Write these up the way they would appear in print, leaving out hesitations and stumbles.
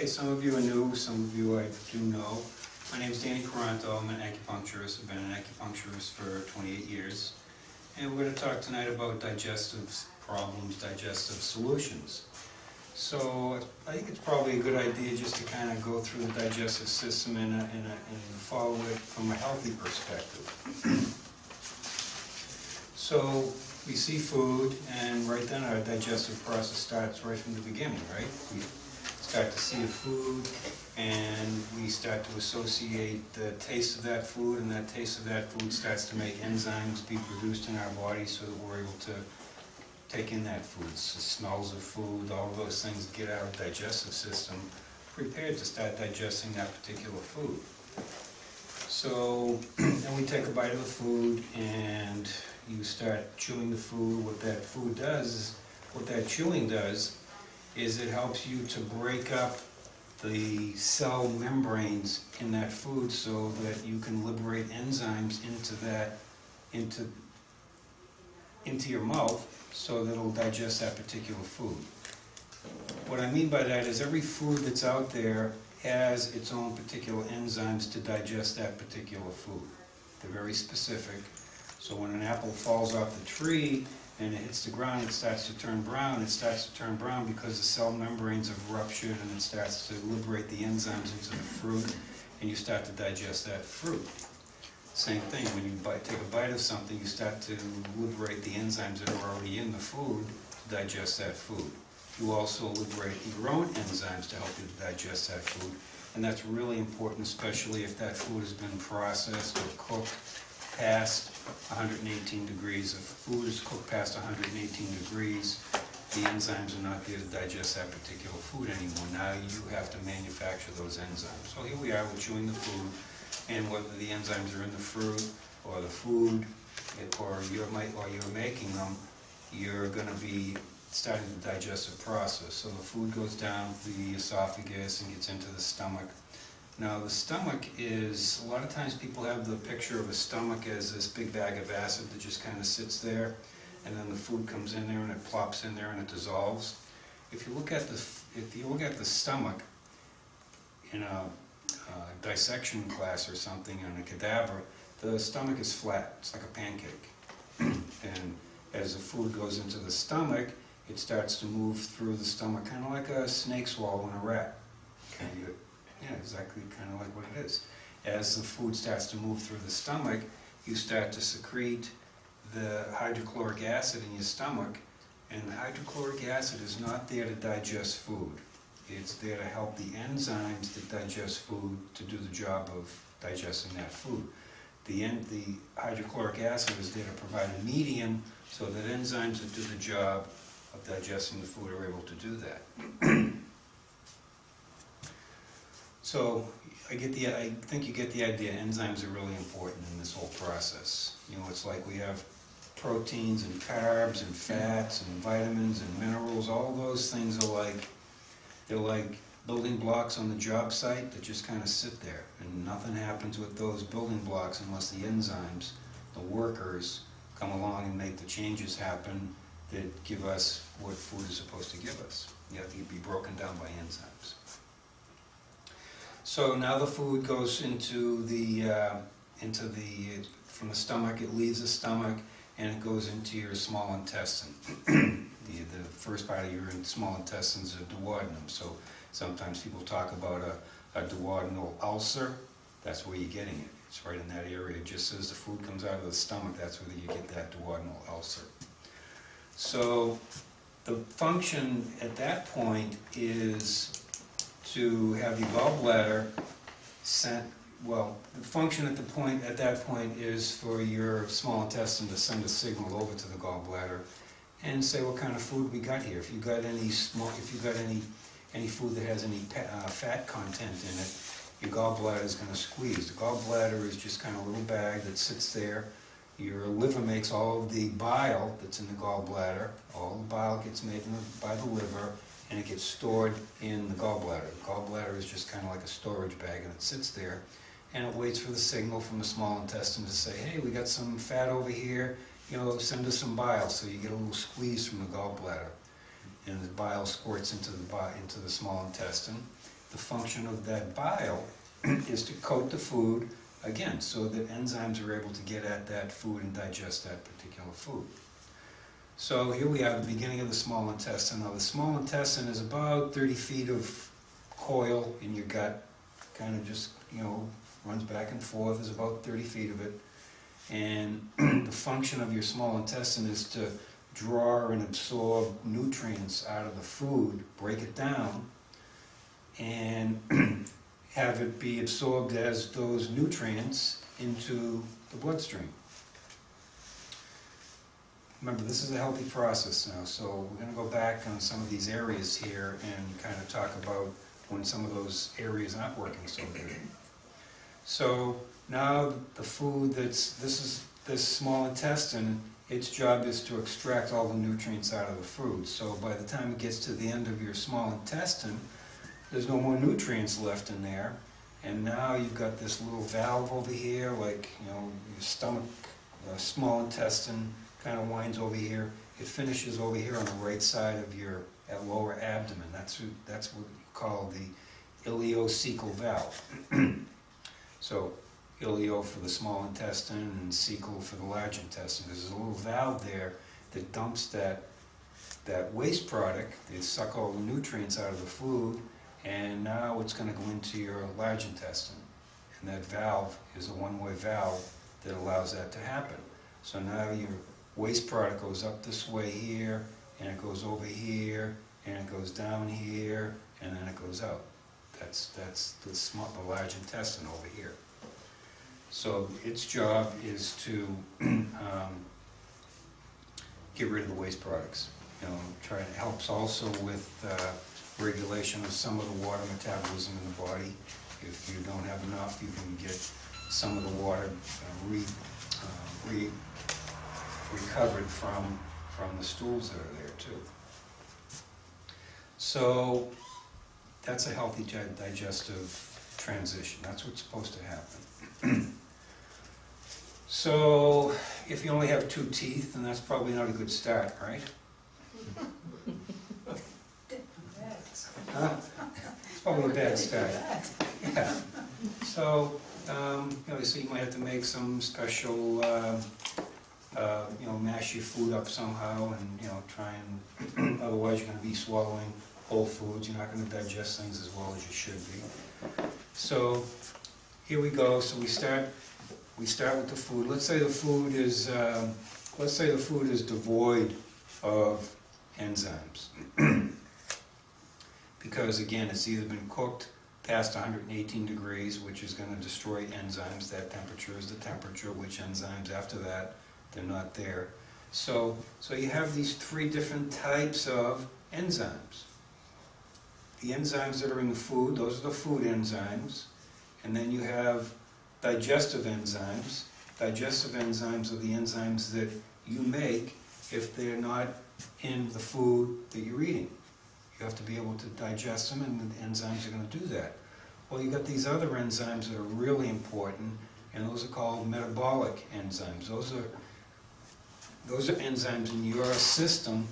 Okay, some of you are new, some of you I do know. My name is Danny Quaranto. I'm an acupuncturist. I've been an acupuncturist for 28 years. And we're going to talk tonight about digestive problems, digestive solutions. So I think it's probably a good idea just to kind of go through the digestive system and follow it from a healthy perspective. So we see food, and right then our digestive process starts right from the beginning, right? We start to see a food, and we start to associate the taste of that food, and that taste of that food starts to make enzymes be produced in our body so that we're able to take in that food. So the smells of food, all of those things get our digestive system prepared to start digesting that particular food. So then we take a bite of the food, and you start chewing the food. What that food does, what that chewing does, is it helps you to break up the cell membranes in that food so that you can liberate enzymes into your mouth so that it'll digest that particular food. What I mean by that is every food that's out there has its own particular enzymes to digest that particular food. They're very specific. So when an apple falls off the tree and it hits the ground, it starts to turn brown. It starts to turn brown because the cell membranes have ruptured, and it starts to liberate the enzymes into the fruit, and you start to digest that fruit. Same thing, when you take a bite of something, you start to liberate the enzymes that are already in the food to digest that food. You also liberate your own enzymes to help you to digest that food, and that's really important, especially if that food has been processed or cooked past 118 degrees. If food is cooked past 118 degrees, the enzymes are not there to digest that particular food anymore. Now you have to manufacture those enzymes. So here we are, we're chewing the food, and whether the enzymes are in the fruit or the food, or you're making them, you're going to be starting the digestive process. So the food goes down the esophagus and gets into the stomach. Now the stomach is, a lot of times people have the picture of a stomach as this big bag of acid that just kind of sits there, and then the food comes in there and it plops in there and it dissolves. If you look at the stomach in a dissection class or something on a cadaver, the stomach is flat. It's like a pancake. And as the food goes into the stomach, it starts to move through the stomach, kind of like a snake swallowing a rat. Yeah, exactly, kind of like what it is. As the food starts to move through the stomach, you start to secrete the hydrochloric acid in your stomach, and the hydrochloric acid is not there to digest food. It's there to help the enzymes that digest food to do the job of digesting that food. The hydrochloric acid is there to provide a medium so that enzymes that do the job of digesting the food are able to do that. So I think you get the idea. Enzymes are really important in this whole process. You know, it's like we have proteins and carbs and fats and vitamins and minerals. All those things are they're like building blocks on the job site that just kind of sit there, and nothing happens with those building blocks unless the enzymes, the workers, come along and make the changes happen that give us what food is supposed to give us. You have to be broken down by enzymes. So now the food goes from the stomach, it leaves the stomach, and it goes into your small intestine. The first part of your small intestine is a duodenum. So sometimes people talk about a duodenal ulcer. That's where you're getting it. It's right in that area. Just as the food comes out of the stomach, that's where you get that duodenal ulcer. So the function at that point is to have your gallbladder the function at that point is for your small intestine to send a signal over to the gallbladder and say what kind of food we got here. If you got any food that has any fat content in it, your gallbladder is going to squeeze. The gallbladder is just kind of a little bag that sits there. Your liver makes all of the bile that's in the gallbladder. All the bile gets made by the liver, and it gets stored in the gallbladder. The gallbladder is just kind of like a storage bag, and it sits there, and it waits for the signal from the small intestine to say, hey, we got some fat over here, send us some bile. So you get a little squeeze from the gallbladder, and the bile squirts into the small intestine, the function of that bile is to coat the food, again, so that enzymes are able to get at that food and digest that particular food. So here we are at the beginning of the small intestine. Now the small intestine is about 30 feet of coil in your gut, kind of just, runs back and forth. There's about 30 feet of it. And the function of your small intestine is to draw and absorb nutrients out of the food, break it down, and have it be absorbed as those nutrients into the bloodstream. Remember, this is a healthy process now, so we're going to go back on some of these areas here and kind of talk about when some of those areas aren't working so good. So now the food this small intestine, its job is to extract all the nutrients out of the food. So by the time it gets to the end of your small intestine, there's no more nutrients left in there. And now you've got this little valve over here, like, your stomach, small intestine kind of winds over here. It finishes over here on the right side of your lower abdomen. That's what you call the ileocecal valve. So ileo for the small intestine and cecal for the large intestine. There's a little valve there that dumps that waste product. They suck all the nutrients out of the food, and now it's going to go into your large intestine. And that valve is a one-way valve that allows that to happen. So now your waste product goes up this way here, and it goes over here, and it goes down here, and then it goes out. That's the large intestine over here. So its job is to get rid of the waste products. It helps also with regulation of some of the water metabolism in the body. If you don't have enough, you can get some of the water recovered from the stools that are there too. So that's a healthy digestive transition. That's what's supposed to happen. So if you only have 2 teeth, then that's probably not a good start, right? Huh? It's probably a bad start. Yeah. So, so you might have to make some special, mash your food up somehow and, try and, otherwise you're going to be swallowing whole foods. You're not going to digest things as well as you should be. So, here we go. So we start with the food. Let's say the food is devoid of enzymes. Because again, it's either been cooked past 118 degrees, which is going to destroy enzymes. That temperature is the temperature, which enzymes after that, they're not there. So you have these 3 different types of enzymes. The enzymes that are in the food, those are the food enzymes. And then you have digestive enzymes. Digestive enzymes are the enzymes that you make if they're not in the food that you're eating. You have to be able to digest them, and the enzymes are going to do that. Well, you've got these other enzymes that are really important, and those are called metabolic enzymes. Those are enzymes in your system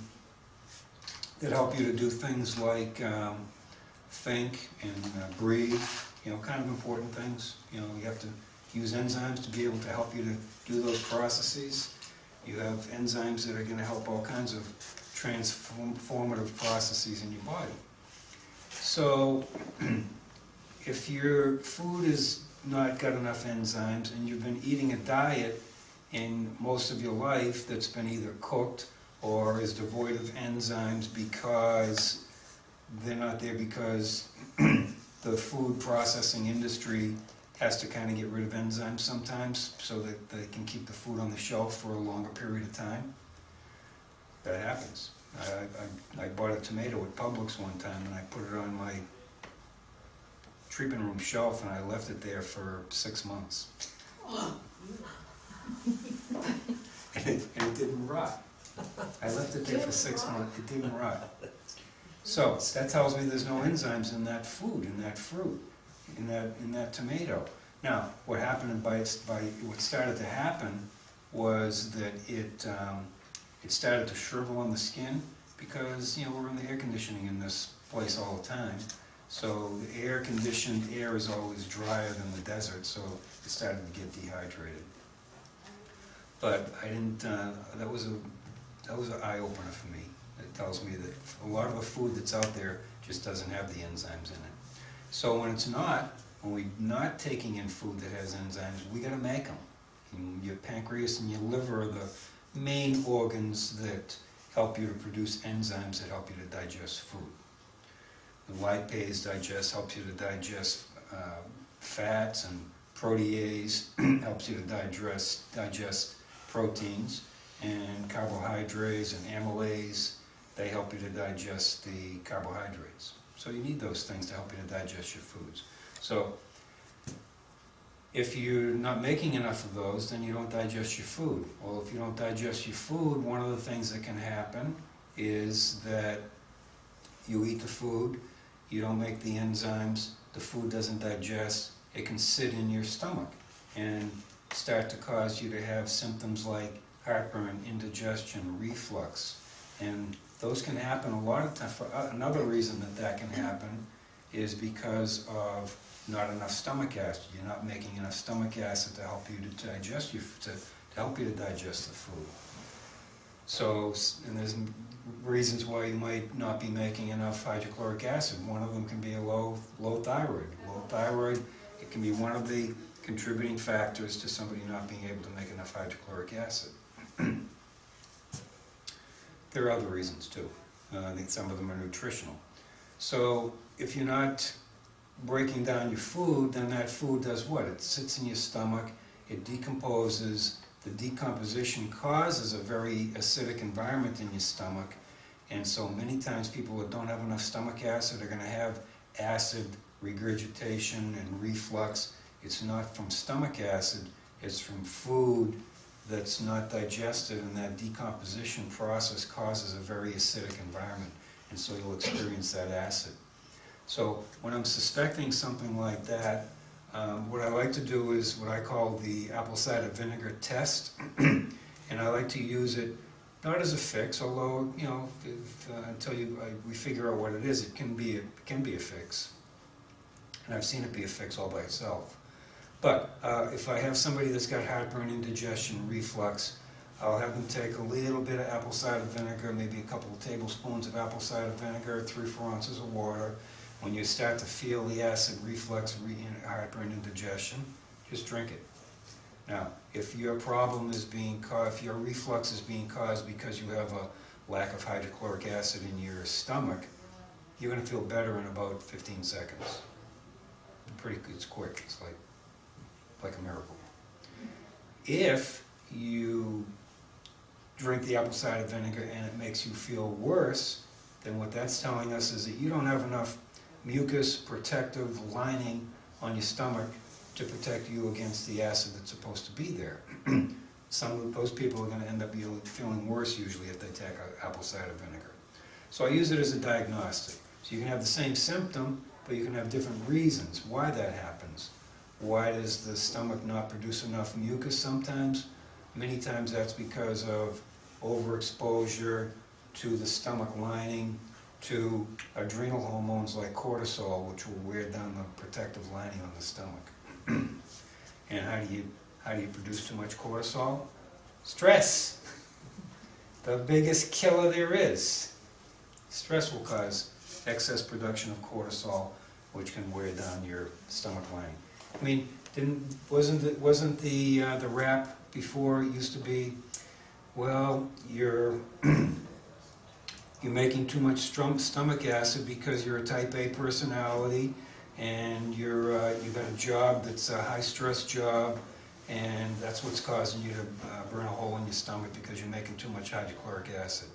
that help you to do things like think and breathe, kind of important things. You have to use enzymes to be able to help you to do those processes. You have enzymes that are going to help all kinds of transformative processes in your body. So if your food has not got enough enzymes and you've been eating a diet in most of your life that's been either cooked or is devoid of enzymes because they're not there because the food processing industry has to kind of get rid of enzymes sometimes so that they can keep the food on the shelf for a longer period of time. That happens. I bought a tomato at Publix one time and I put it on my treatment room shelf and I left it there for 6 months. and it didn't rot. I left it there for 6 months. It didn't rot. So that tells me there's no enzymes in that food, in that fruit, in that tomato. Now, what happened what started to happen was that it started to shrivel on the skin because we're in the air conditioning in this place all the time. So the air-conditioned air is always drier than the desert, so it started to get dehydrated. But I didn't, that was an eye-opener for me. It tells me that a lot of the food that's out there just doesn't have the enzymes in it. So when we're not taking in food that has enzymes, we gotta make them. And your pancreas and your liver are the main organs that help you to produce enzymes that help you to digest food. The lipase helps you to digest fats, and protease helps you to digest proteins, and carbohydrates and amylase, they help you to digest the carbohydrates. So you need those things to help you to digest your foods. So if you're not making enough of those, then you don't digest your food. Well, if you don't digest your food, one of the things that can happen is that you eat the food, you don't make the enzymes, the food doesn't digest, it can sit in your stomach and start to cause you to have symptoms like heartburn, indigestion, reflux. And those can happen a lot of times. Another reason that can happen is because of not enough stomach acid. You're not making enough stomach acid to help you to digest to help you to digest the food. So, and there's reasons why you might not be making enough hydrochloric acid. One of them can be a low thyroid. Low thyroid, it can be one of the contributing factors to somebody not being able to make enough hydrochloric acid. There are other reasons too. I think some of them are nutritional. So if you're not breaking down your food, then that food does what? It sits in your stomach, it decomposes. The decomposition causes a very acidic environment in your stomach, and so many times people that don't have enough stomach acid are going to have acid regurgitation and reflux. It's not from stomach acid, it's from food that's not digested, and that decomposition process causes a very acidic environment, and so you'll experience that acid. So when I'm suspecting something like that, what I like to do is what I call the apple cider vinegar test, and I like to use it not as a fix, although until we figure out what it is, it can be a fix, and I've seen it be a fix all by itself. But if I have somebody that's got heartburn, indigestion, reflux, I'll have them take a little bit of apple cider vinegar, maybe a couple of tablespoons of apple cider vinegar, 3-4 ounces of water. When you start to feel the acid reflux, heartburn, indigestion, just drink it. Now, if your problem is if your reflux is being caused because you have a lack of hydrochloric acid in your stomach, you're going to feel better in about 15 seconds. It's quick. It's like a miracle. If you drink the apple cider vinegar and it makes you feel worse, then what that's telling us is that you don't have enough mucus protective lining on your stomach to protect you against the acid that's supposed to be there. Some of those people are going to end up feeling worse usually if they take apple cider vinegar. So I use it as a diagnostic. So you can have the same symptom, but you can have different reasons why that happens. Why does the stomach not produce enough mucus sometimes? Many times that's because of overexposure to the stomach lining, to adrenal hormones like cortisol, which will wear down the protective lining on the stomach. And how do you produce too much cortisol? Stress. The biggest killer there is. Stress will cause excess production of cortisol, which can wear down your stomach lining. I mean, wasn't the rap before it used to be, well, you're making too much stomach acid because you're a type A personality, and you've got a job that's a high stress job, and that's what's causing you to burn a hole in your stomach because you're making too much hydrochloric acid.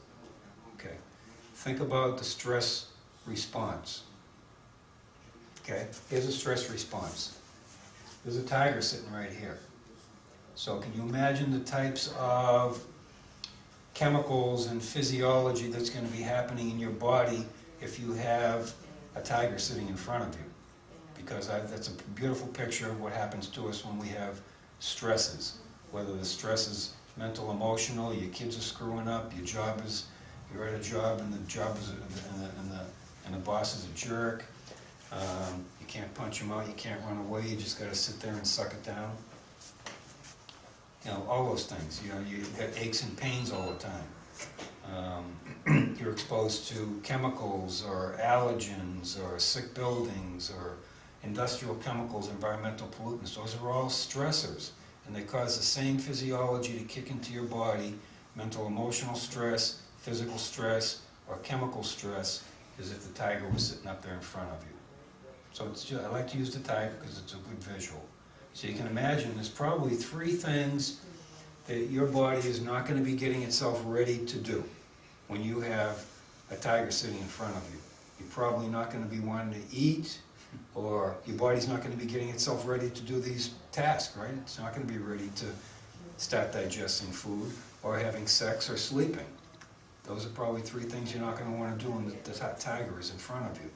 Okay, think about the stress response. Okay, here's a stress response. There's a tiger sitting right here. So can you imagine the types of chemicals and physiology that's going to be happening in your body if you have a tiger sitting in front of you? Because that's a beautiful picture of what happens to us when we have stresses. Whether the stress is mental, emotional, your kids are screwing up, you're at a job and the job is and the boss is a jerk. You can't punch them out, you can't run away, you just got to sit there and suck it down. You know, all those things. You know, you get aches and pains all the time. You're exposed to chemicals or allergens or sick buildings or industrial chemicals, environmental pollutants. Those are all stressors, and they cause the same physiology to kick into your body: mental, emotional stress, physical stress, or chemical stress, as if the tiger was sitting up there in front of you. So it's just, I like to use the tiger because it's a good visual. So you can imagine there's probably 3 things that your body is not going to be getting itself ready to do when you have a tiger sitting in front of you. You're probably not going to be wanting to eat, or your body's not going to be getting itself ready to do these tasks, right? It's not going to be ready to start digesting food, or having sex, or sleeping. Those are probably 3 things you're not going to want to do when the tiger is in front of you.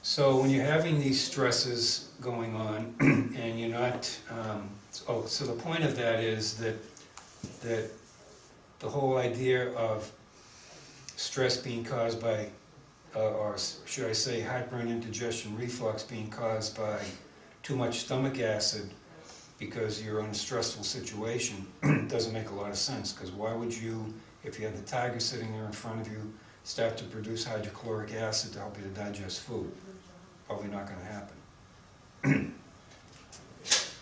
So when you're having these stresses going on, and you're not, so the point of that is that the whole idea of stress being caused by, or should I say heartburn, indigestion, reflux being caused by too much stomach acid because you're in a stressful situation doesn't make a lot of sense, because why would you, if you had the tiger sitting there in front of you, start to produce hydrochloric acid to help you to digest food? Probably not going to happen.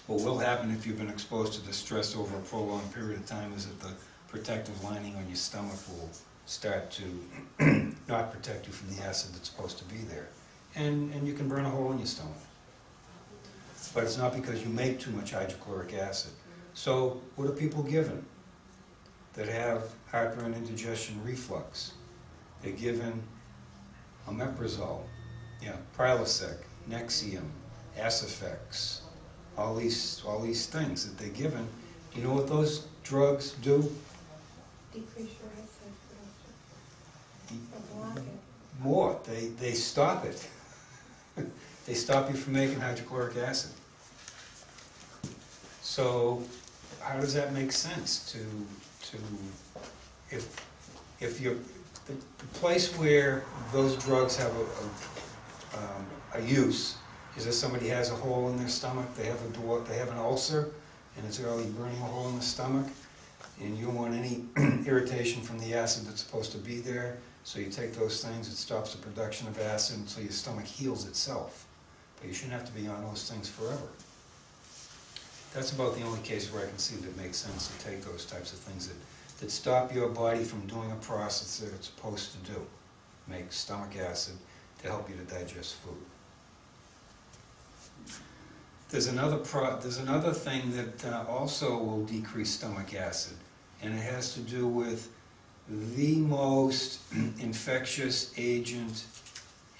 What will happen if you've been exposed to this stress over a prolonged period of time is that the protective lining on your stomach will start to not protect you from the acid that's supposed to be there. And you can burn a hole in your stomach. But it's not because you make too much hydrochloric acid. So what are people given that have heartburn, indigestion, reflux? They're given omeprazole, Prilosec, Nexium, Acifex, all these things that they're given. Do you know what those drugs do? Decrease your acid production. Or block it. More. They stop it. They stop you from making hydrochloric acid. So how does that make sense? To if you're the place where those drugs have a use is if somebody has a hole in their stomach, they have an ulcer, and it's really burning a hole in the stomach, and you don't want any irritation from the acid that's supposed to be there, so you take those things, it stops the production of acid until your stomach heals itself. But you shouldn't have to be on those things forever. That's about the only case where I can see that it makes sense to take those types of things that stop your body from doing a process that it's supposed to do, make stomach acid to help you to digest food. There's another thing that also will decrease stomach acid, and it has to do with the most infectious agent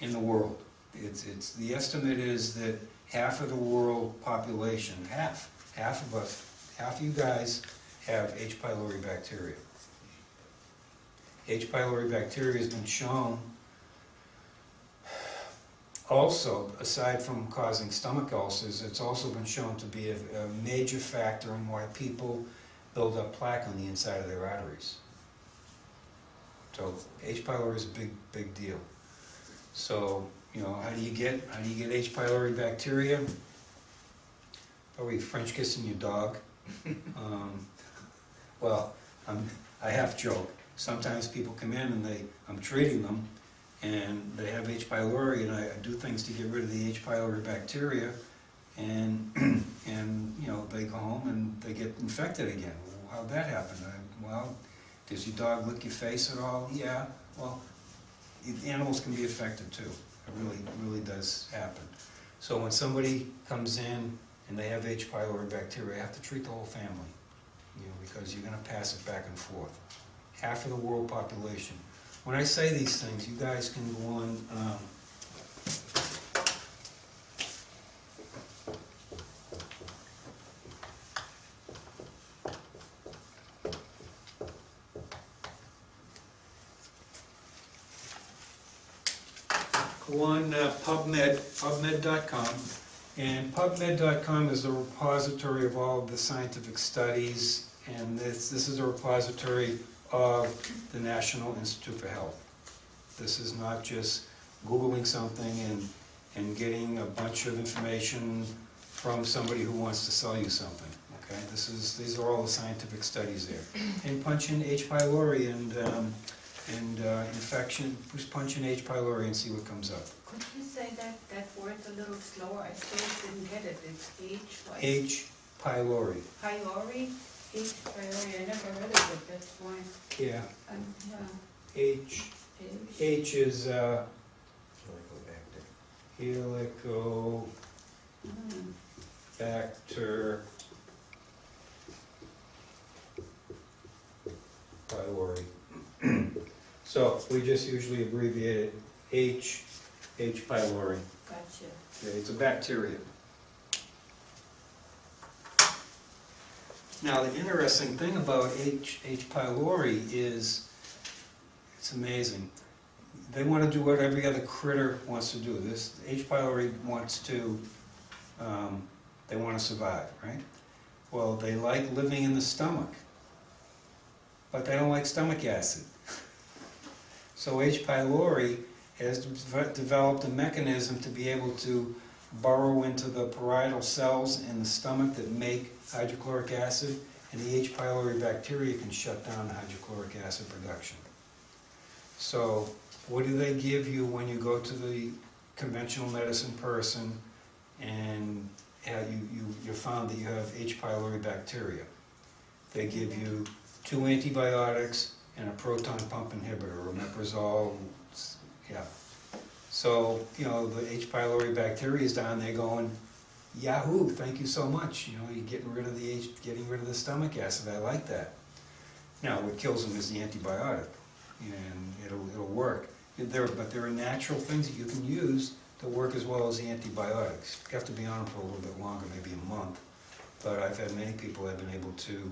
in the world. It's the estimate is that half of the world population, half of us, half of you guys have H. pylori bacteria. H. pylori bacteria has been shown also, aside from causing stomach ulcers, it's also been shown to be a major factor in why people build up plaque on the inside of their arteries. So H. pylori is a big deal. So, how do you get H. pylori bacteria? Probably French kissing your dog. Well, I half joke. Sometimes people come in and I'm treating them, and they have H. pylori, and I do things to get rid of the H. pylori bacteria, and they go home and they get infected again. Well, how'd that happen? Does your dog lick your face at all? Yeah. Well, animals can be affected too. It really does happen. So when somebody comes in and they have H. pylori bacteria, I have to treat the whole family, because you're going to pass it back and forth. Half of the world population. When I say these things, you guys can go on. Go on PubMed.com, and PubMed.com is a repository of all of the scientific studies, and this is a repository of the National Institute for Health. This is not just Googling something and getting a bunch of information from somebody who wants to sell you something. Okay, these are all the scientific studies there. And punch in H. pylori and infection. Just punch in H. pylori and see what comes up. Could you say that word a little slower? I still didn't get it. It's H, what? H. pylori. Pylori? H. pylori. I never heard of it, that's why. Yeah. Yeah. H. H. H is Helicobacter pylori. So we just usually abbreviate it H. pylori. Gotcha. Okay, it's a bacteria. Now the interesting thing about H. pylori is it's amazing. They want to do what every other critter wants to do. This H. pylori wants to, they want to survive, right? Well, they like living in the stomach, but they don't like stomach acid. So H. pylori has developed a mechanism to be able to burrow into the parietal cells in the stomach that make hydrochloric acid, and the H. pylori bacteria can shut down hydrochloric acid production. So what do they give you when you go to the conventional medicine person and you found that you have H. pylori bacteria? They give you 2 antibiotics and a proton pump inhibitor, omeprazole. Yeah. So, you know, the H. pylori bacteria is down there going, yahoo, thank you so much. You know, you're getting rid of the stomach acid. I like that. Now, what kills them is the antibiotic, and it'll work. But there are natural things that you can use that work as well as the antibiotics. You have to be on them for a little bit longer, maybe a month. But I've had many people have been able to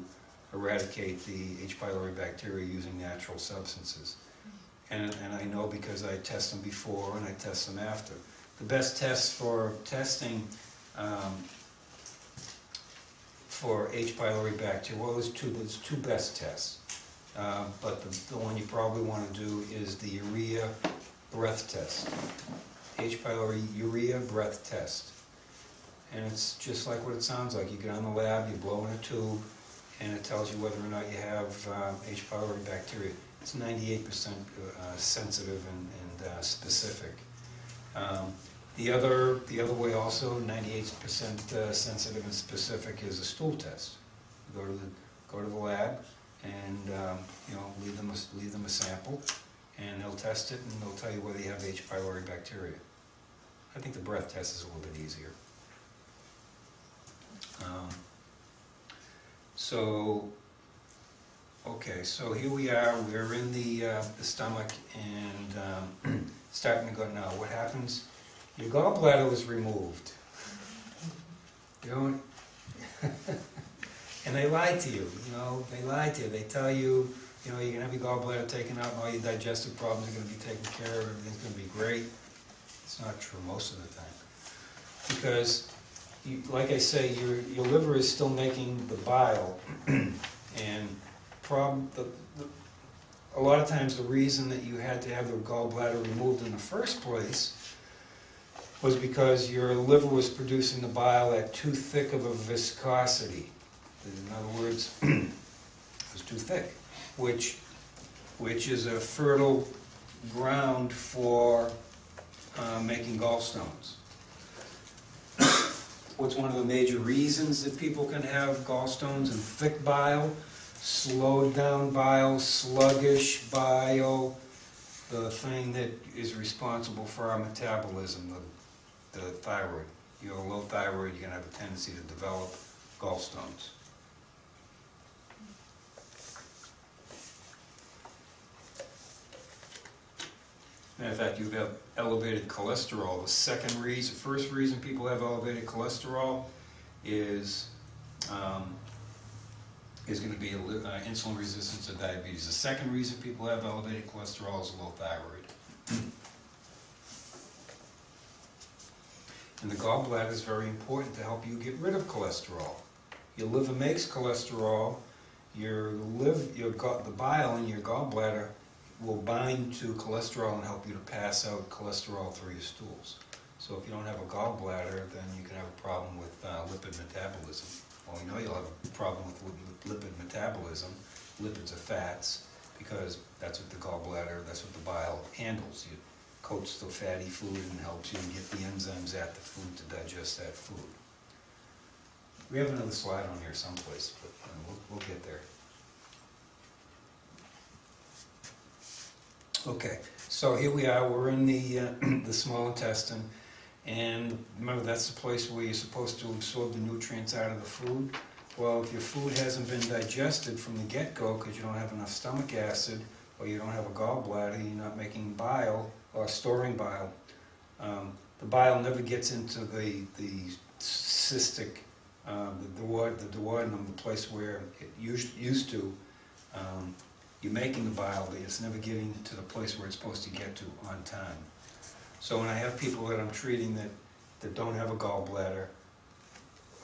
eradicate the H. pylori bacteria using natural substances. And I know because I test them before and I test them after. The best test for testing for H. pylori bacteria, well, there's two best tests. But the one you probably want to do is the urea breath test. H. pylori urea breath test. And it's just like what it sounds like. You get on the lab, you blow in a tube, and it tells you whether or not you have H. pylori bacteria. It's 98% sensitive and specific. The other way also, 98% sensitive and specific is a stool test. You go to the lab and you know, leave them a sample, and they'll test it and they'll tell you whether you have H. pylori bacteria. I think the breath test is a little bit easier. Okay, so here we are. We're in the stomach and starting to go. Now, what happens? Your gallbladder was removed. You don't. And they lie to you, you know, they lie to you. They tell you, you know, you're going to have your gallbladder taken out and all your digestive problems are going to be taken care of, everything's going to be great. It's not true most of the time. Because, like I say, your liver is still making the bile, and a lot of times the reason that you had to have the gallbladder removed in the first place was because your liver was producing the bile at too thick of a viscosity. In other words, it was too thick, which is a fertile ground for making gallstones. What's one of the major reasons that people can have gallstones and thick bile, slowed down bile, sluggish bile, the thing that is responsible for our metabolism, the thyroid. You have a low thyroid, you're going to have a tendency to develop gallstones. And in fact, you have elevated cholesterol. The first reason people have elevated cholesterol is going to be insulin resistance to diabetes. The second reason people have elevated cholesterol is low thyroid. And the gallbladder is very important to help you get rid of cholesterol. Your liver makes cholesterol. The bile in your gallbladder will bind to cholesterol and help you to pass out cholesterol through your stools. So if you don't have a gallbladder, then you can have a problem with lipid metabolism. Well, we know you'll have a problem with lipid metabolism. Lipids are fats, because that's what the gallbladder, that's what the bile handles. It coats the fatty food and helps you get the enzymes at the food to digest that food. We have another slide on here someplace, but we'll get there. Okay, so here we are, we're in the small intestine, and remember that's the place where you're supposed to absorb the nutrients out of the food. Well, if your food hasn't been digested from the get-go because you don't have enough stomach acid, or you don't have a gallbladder, you're not making bile or storing bile, the bile never gets into the cystic, the duodenum, the place where it used to. You're making the bile, but it's never getting to the place where it's supposed to get to on time. So when I have people that I'm treating that don't have a gallbladder,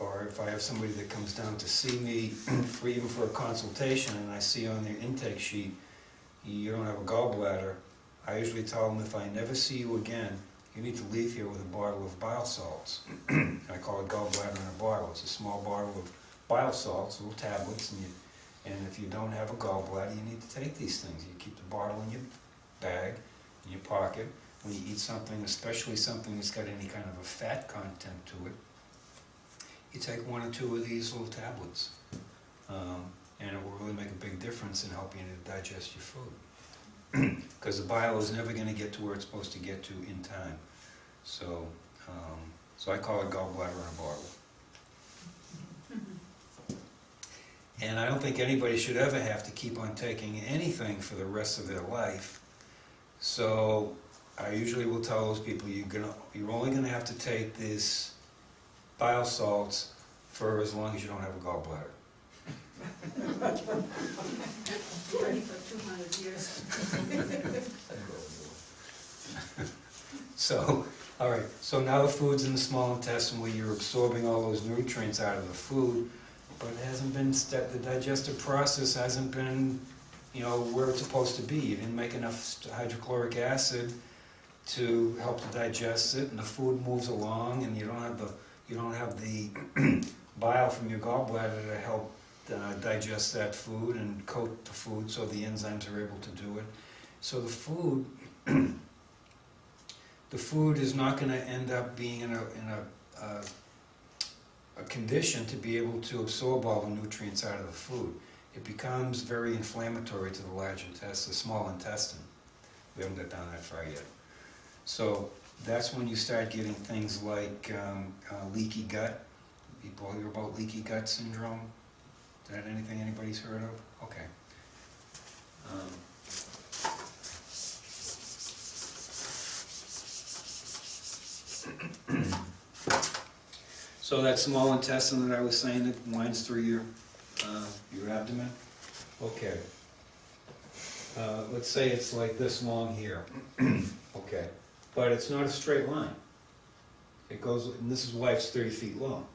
or if I have somebody that comes down to see me even for a consultation, and I see on their intake sheet, you don't have a gallbladder, I usually tell them, if I never see you again, you need to leave here with a bottle of bile salts. I call it gallbladder in a bottle. It's a small bottle of bile salts, little tablets, and if you don't have a gallbladder, you need to take these things. You keep the bottle in your bag, in your pocket. When you eat something, especially something that's got any kind of a fat content to it, you take 1 or 2 of these little tablets, and it will really make a big difference in helping you to digest your food. Because the bile is never going to get to where it's supposed to get to in time. So, so I call it gallbladder in a bottle. And I don't think anybody should ever have to keep on taking anything for the rest of their life. So I usually will tell those people, you're only going to have to take these bile salts for as long as you don't have a gallbladder. Ready for 200 years. So, all right, so now the food's in the small intestine where you're absorbing all those nutrients out of the food, but it hasn't been, the digestive process hasn't been, where it's supposed to be. You didn't make enough hydrochloric acid to help to digest it, and the food moves along, and you don't have the bile from your gallbladder to help digest that food and coat the food so the enzymes are able to do it. So the food is not going to end up being in a condition to be able to absorb all the nutrients out of the food. It becomes very inflammatory to the large intestine, the small intestine. We haven't got down that far yet. So that's when you start getting things like leaky gut. People hear about leaky gut syndrome? Is that anything anybody's heard of? Okay. So that small intestine that I was saying that winds through your abdomen? Okay. Let's say it's like this long here. Okay. But it's not a straight line. It goes, and this is why it's 30 feet long.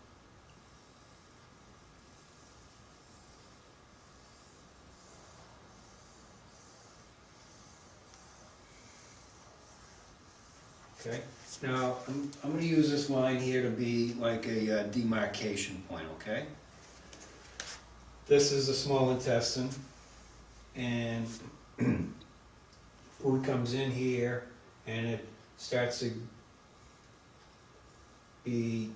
Okay. Now, I'm going to use this line here to be like a demarcation point, okay? This is the small intestine, and food comes in here, and it starts to be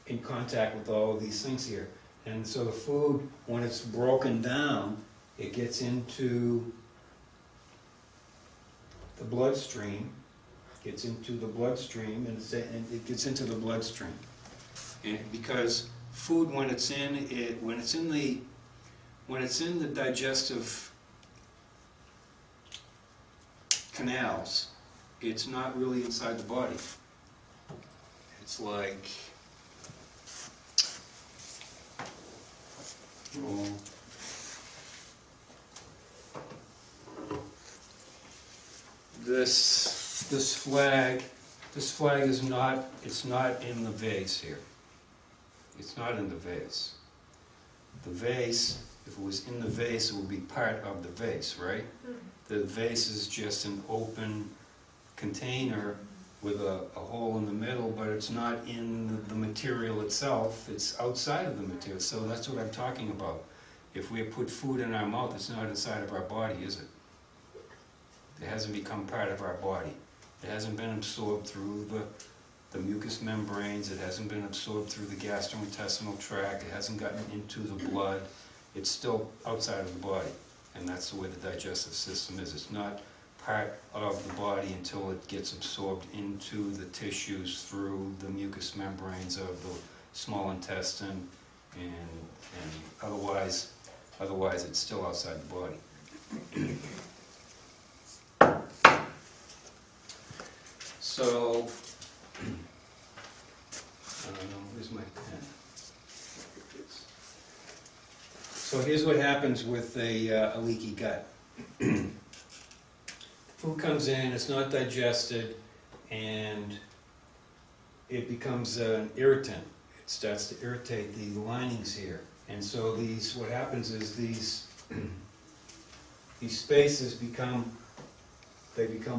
in contact with all of these things here. And so the food, when it's broken down, it gets into the bloodstream, and it gets into the bloodstream. And because food, when it's in the digestive canals, it's not really inside the body. It's like, this flag is not, it's not in the vase here. It's not in the vase. The vase, If it was in the vase, it would be part of the vase, right? The vase is just an open container with a hole in the middle, but it's not in the material itself, it's outside of the material. So that's what I'm talking about. If we put food in our mouth, it's not inside of our body, is it? It hasn't become part of our body. It hasn't been absorbed through the mucous membranes, it hasn't been absorbed through the gastrointestinal tract, it hasn't gotten into the blood. It's still outside of the body, and that's the way the digestive system is. It's not part of the body until it gets absorbed into the tissues through the mucous membranes of the small intestine, and otherwise it's still outside the body. So, where's my pen? So here's what happens with a leaky gut. Food comes in, it's not digested, and it becomes an irritant. It starts to irritate the linings here. And so what happens is these spaces become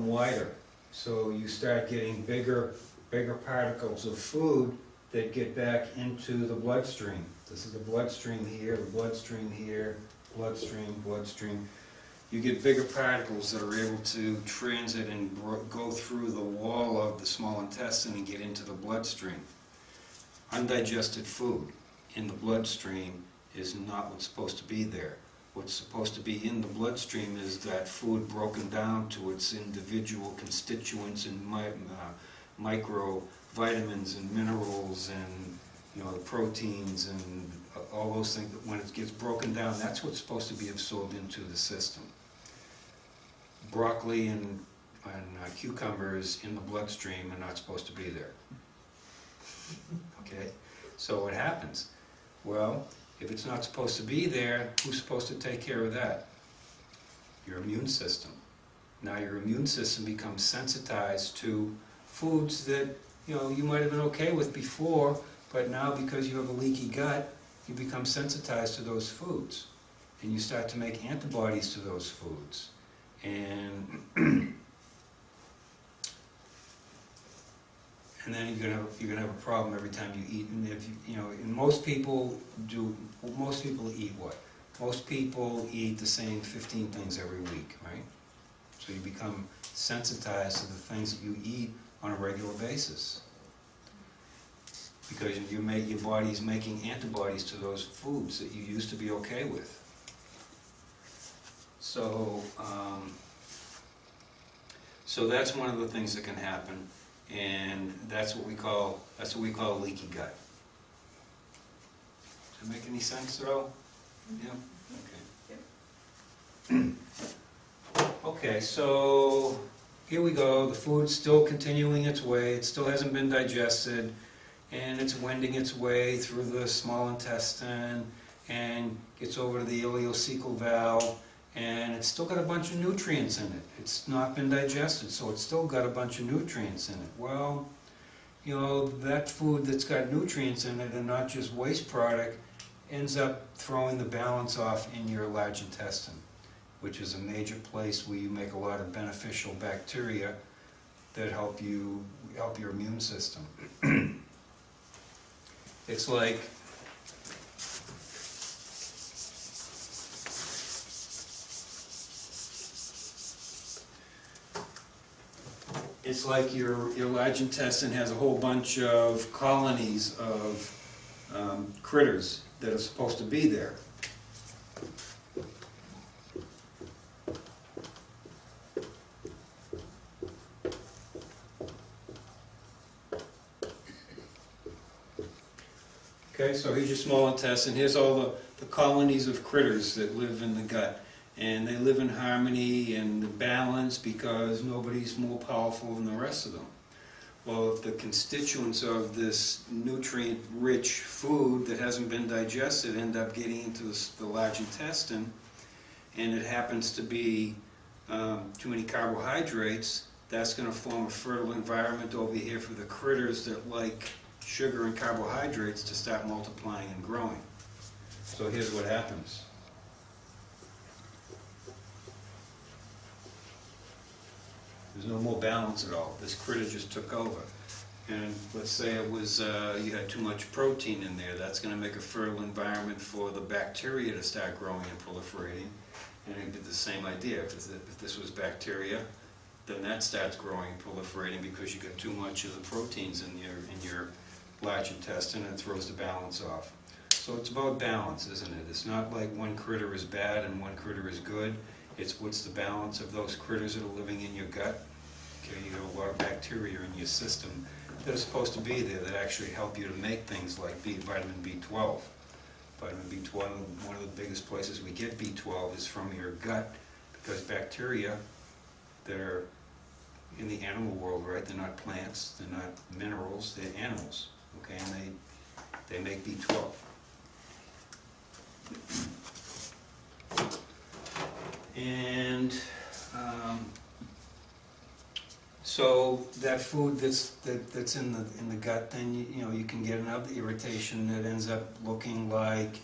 wider. So you start getting bigger particles of food that get back into the bloodstream. This is the bloodstream here, the bloodstream here, bloodstream. You get bigger particles that are able to transit and go through the wall of the small intestine and get into the bloodstream. Undigested food in the bloodstream is not what's supposed to be there. What's supposed to be in the bloodstream is that food broken down to its individual constituents and micro vitamins and minerals and the proteins and all those things. When it gets broken down, that's what's supposed to be absorbed into the system. Broccoli and cucumbers in the bloodstream are not supposed to be there. Okay, so what happens? Well, if it's not supposed to be there, who's supposed to take care of that? Your immune system. Now your immune system becomes sensitized to foods that you might have been okay with before, but now because you have a leaky gut, you become sensitized to those foods, and you start to make antibodies to those foods, and then you're gonna have a problem every time you eat. And if and most people eat what? Most people eat the same 15 things every week, right? So you become sensitized to the things that you eat on a regular basis, because your body's making antibodies to those foods that you used to be okay with. So, so that's one of the things that can happen, and that's what we call a leaky gut. Does that make any sense at all? Yeah. Okay. Okay. So here we go. The food's still continuing its way. It still hasn't been digested, and it's wending its way through the small intestine and gets over to the ileocecal valve, and it's still got a bunch of nutrients in it. It's not been digested, so it's still got a bunch of nutrients in it. Well, that food that's got nutrients in it and not just waste product ends up throwing the balance off in your large intestine, which is a major place where you make a lot of beneficial bacteria that help your immune system. It's like your large intestine has a whole bunch of colonies of critters that are supposed to be there. Okay, so here's your small intestine. Here's all the colonies of critters that live in the gut. And they live in harmony and balance because nobody's more powerful than the rest of them. Well, if the constituents of this nutrient-rich food that hasn't been digested end up getting into the large intestine, and it happens to be too many carbohydrates, that's going to form a fertile environment over here for the critters that like sugar and carbohydrates to start multiplying and growing. So here's what happens. There's no more balance at all. This critter just took over. And let's say it was, you had too much protein in there. That's going to make a fertile environment for the bacteria to start growing and proliferating. And it'd be the same idea. If this was bacteria, then that starts growing and proliferating because you got too much of the proteins in your large intestine, and it throws the balance off. So it's about balance, isn't it? It's not like one critter is bad and one critter is good. It's what's the balance of those critters that are living in your gut. Okay, you have a lot of bacteria in your system that are supposed to be there that actually help you to make things like vitamin B12. Vitamin B12, one of the biggest places we get B12 is from your gut, because bacteria that are in the animal world, right? They're not plants, they're not minerals, they're animals, okay? And they make B12. And so that food that's in the gut, then you can get another irritation that ends up looking like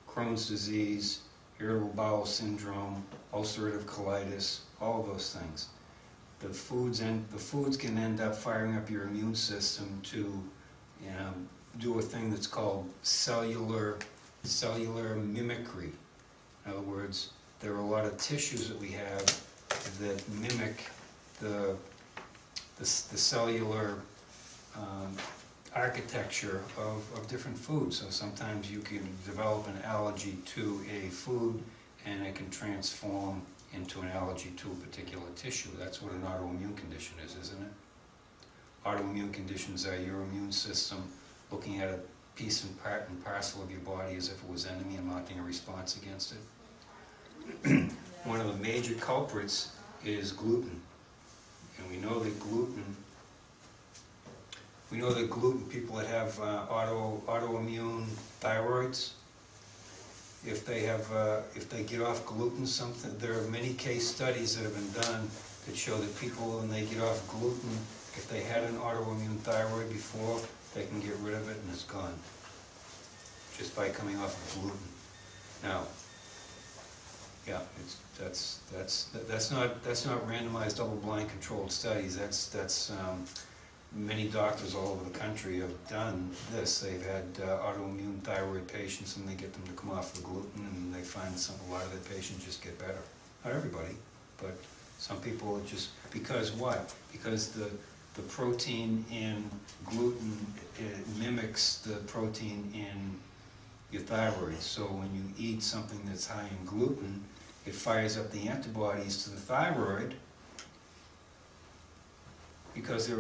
Crohn's disease, irritable bowel syndrome, ulcerative colitis, all of those things. The foods can end up firing up your immune system to do a thing that's called cellular mimicry. In other words, there are a lot of tissues that we have that mimic the cellular architecture of different foods. So sometimes you can develop an allergy to a food, and it can transform into an allergy to a particular tissue. That's what an autoimmune condition is, isn't it? Autoimmune conditions are your immune system looking at a piece and part and parcel of your body as if it was enemy and mounting a response against it. One of the major culprits is gluten. And we know that gluten, people that have autoimmune thyroids, if they get off gluten, there are many case studies that have been done that show that people, when they get off gluten, if they had an autoimmune thyroid before, they can get rid of it and it's gone, just by coming off of gluten. Now, yeah, that's not randomized double-blind controlled studies. That's many doctors all over the country have done this. They've had autoimmune thyroid patients, and they get them to come off the gluten, and they find a lot of their patients just get better. Not everybody, but some people just, because what? Because the protein in gluten, it mimics the protein in your thyroid. So when you eat something that's high in gluten, it fires up the antibodies to the thyroid because they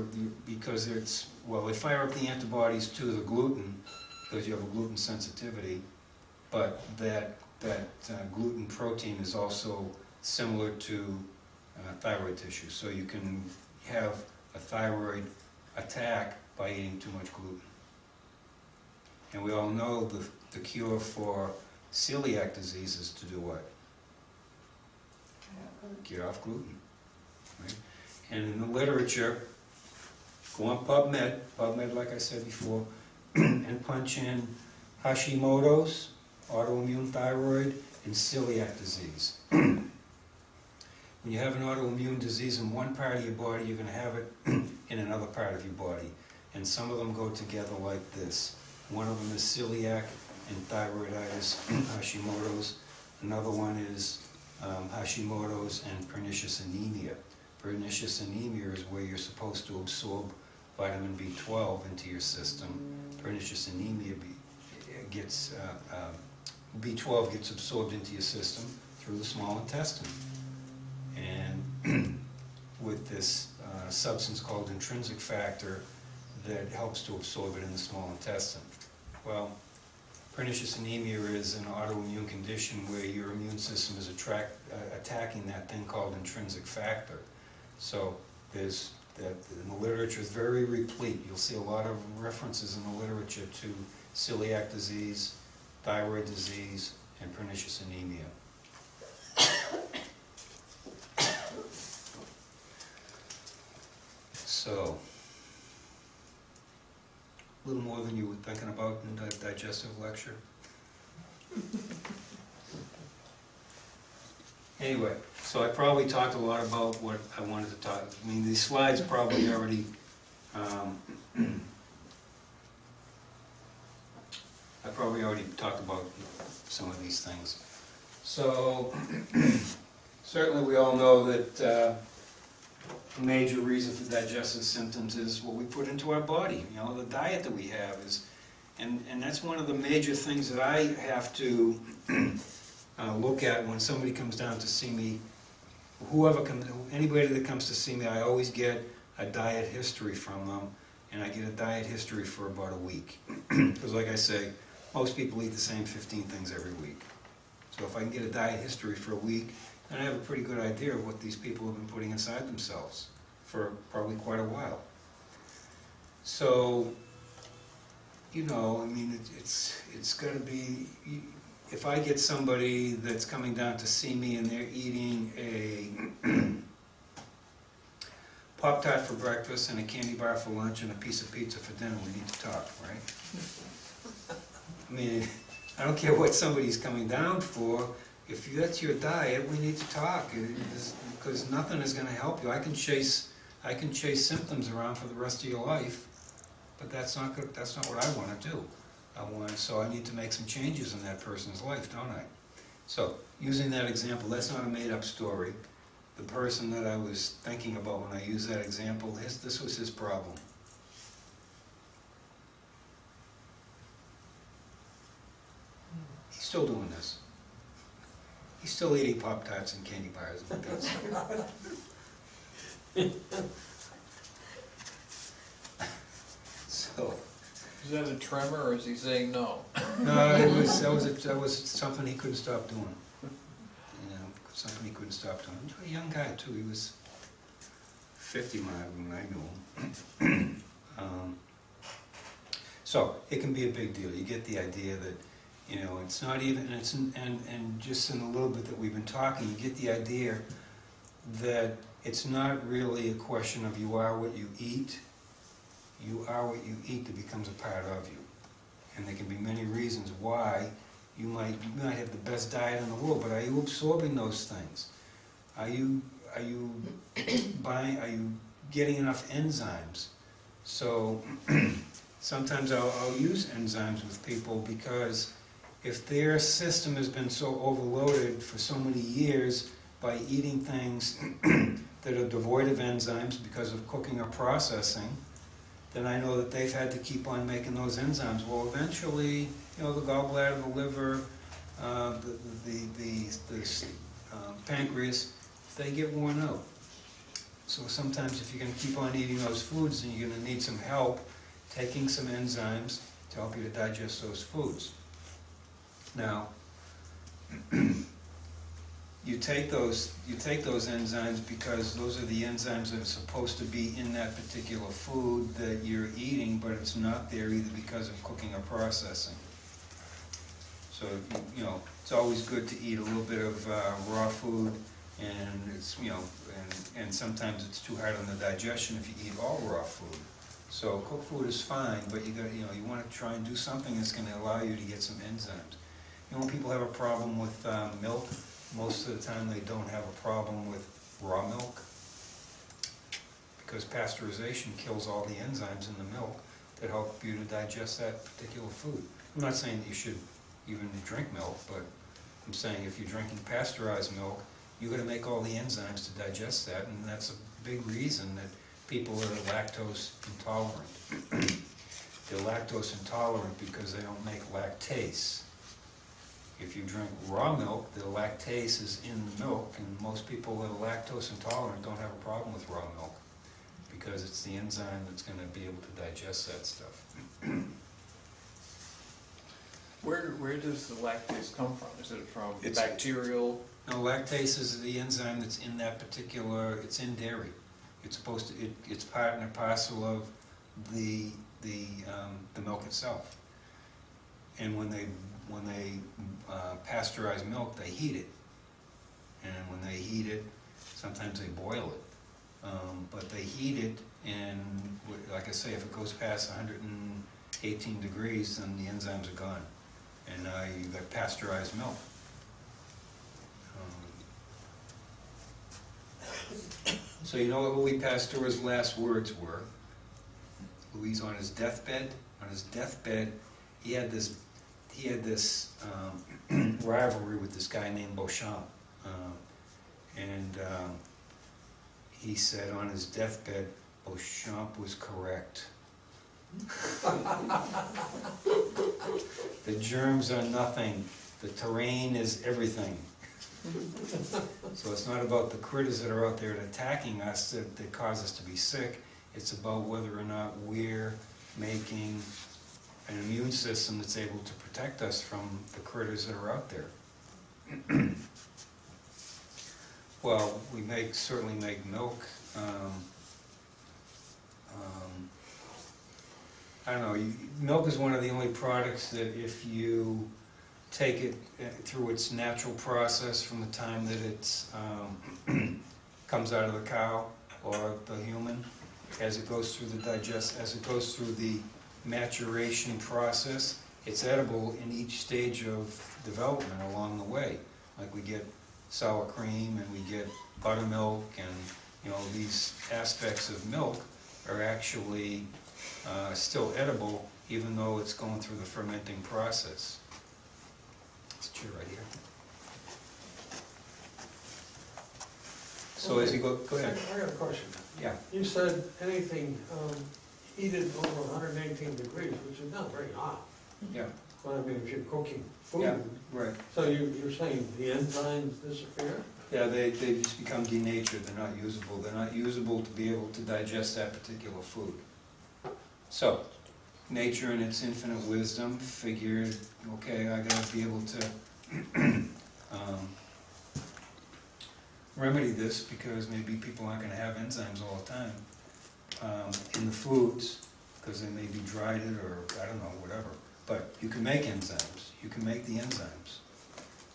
fire up the antibodies to the gluten because you have a gluten sensitivity, but that gluten protein is also similar to thyroid tissue. So you can have a thyroid attack by eating too much gluten. And we all know the cure for celiac disease is to do what? Get off gluten. Right? And in the literature, go on PubMed like I said before, and punch in Hashimoto's, autoimmune thyroid, and celiac disease. When you have an autoimmune disease in one part of your body, you're going to have it in another part of your body. And some of them go together like this. One of them is celiac and thyroiditis, Hashimoto's. Another one is Hashimoto's and pernicious anemia. Pernicious anemia is where you're supposed to absorb vitamin B12 into your system. Pernicious anemia B12 gets absorbed into your system through the small intestine. And with this substance called intrinsic factor that helps to absorb it in the small intestine. Well, pernicious anemia is an autoimmune condition where your immune system is attacking that thing called intrinsic factor. So there's that in the literature is very replete. You'll see a lot of references in the literature to celiac disease, thyroid disease, and pernicious anemia. So, a little more than you were thinking about in the digestive lecture. Anyway, so I probably talked a lot about what I wanted to talk. I mean, these slides probably already, I probably already talked about some of these things. So, certainly we all know that a major reason for digestive symptoms is what we put into our body, you know, the diet that we have is, and that's one of the major things that I have to look at when somebody comes down to see me. Anybody that comes to see me, I always get a diet history from them, and I get a diet history for about a week. Because like I say, most people eat the same 15 things every week. So if I can get a diet history for a week, then I have a pretty good idea of what these people have been putting inside themselves for probably quite a while. So, you know, I mean, it's got to be, if I get somebody that's coming down to see me and they're eating a Pop-Tart for breakfast and a candy bar for lunch and a piece of pizza for dinner, we need to talk, right? I mean, I don't care what somebody's coming down for. If that's your diet, we need to talk, because nothing is going to help you. I can chase symptoms around for the rest of your life, but that's not what I want to do. So I need to make some changes in that person's life, don't I? So, using that example, that's not a made-up story. The person that I was thinking about when I used that example, this was his problem. He's still doing this. He's still eating Pop-Tarts and candy bars and that So. Is that a tremor, or is he saying no? No, that was something he couldn't stop doing. You know, something he couldn't stop doing. He was a young guy too. He was 50 when I knew him. So it can be a big deal. You get the idea that, you know, it's not even, and just in a little bit that we've been talking, you get the idea that it's not really a question of you are what you eat. You are what you eat that becomes a part of you. And there can be many reasons why you might have the best diet in the world, but are you absorbing those things? Are you getting enough enzymes? So sometimes I'll use enzymes with people, because if their system has been so overloaded for so many years by eating things that are devoid of enzymes because of cooking or processing, then I know that they've had to keep on making those enzymes. Well, eventually, you know, the gallbladder, the liver, the pancreas, they get worn out. So sometimes if you're going to keep on eating those foods, then you're going to need some help taking some enzymes to help you to digest those foods. Now, you take those enzymes because those are the enzymes that are supposed to be in that particular food that you're eating, but it's not there either because of cooking or processing. So, you know, it's always good to eat a little bit of raw food, and it's, you know, and sometimes it's too hard on the digestion if you eat all raw food. So cooked food is fine, but you want to try and do something that's going to allow you to get some enzymes. You know, when people have a problem with milk, most of the time they don't have a problem with raw milk, because pasteurization kills all the enzymes in the milk that help you to digest that particular food. I'm not saying that you should even drink milk, but I'm saying if you're drinking pasteurized milk, you're going to make all the enzymes to digest that, and that's a big reason that people that are lactose intolerant. They're lactose intolerant because they don't make lactase. If you drink raw milk, the lactase is in the milk, and most people that are lactose intolerant don't have a problem with raw milk, because it's the enzyme that's going to be able to digest that stuff. Where does the lactase come from? Is it from bacterial? No, lactase is the enzyme that's in that particular, it's in dairy. It's supposed to, it's part and parcel of the milk itself. And when they pasteurize milk, they heat it. And when they heat it, sometimes they boil it. But they heat it, and like I say, if it goes past 118 degrees, then the enzymes are gone. And now you've got pasteurized milk. So you know what Louis Pasteur's last words were? Louis on his deathbed. He had this rivalry with this guy named Beauchamp, and he said on his deathbed, Beauchamp was correct. The germs are nothing. The terrain is everything. So it's not about the critters that are out there attacking us that cause us to be sick. It's about whether or not we're making an immune system that's able to protect us from the critters that are out there. Well, we certainly make milk. I don't know, milk is one of the only products that if you take it through its natural process from the time that it's comes out of the cow or the human, as it goes through the maturation process, it's edible in each stage of development along the way. Like we get sour cream and we get buttermilk, and these aspects of milk are actually still edible even though it's going through the fermenting process. It's true right here. So as you go ahead. I got a question. Yeah. You said anything heated over 118 degrees, which is not very hot. Yeah. But I mean, if you're cooking food. Yeah, right. So you're saying the enzymes disappear? Yeah, they just become denatured. They're not usable. They're not usable to be able to digest that particular food. So, nature in its infinite wisdom figured, okay, I gotta be able to remedy this because maybe people aren't gonna have enzymes all the time in the foods because they maybe dried it or I don't know, whatever. But you can make enzymes. You can make the enzymes.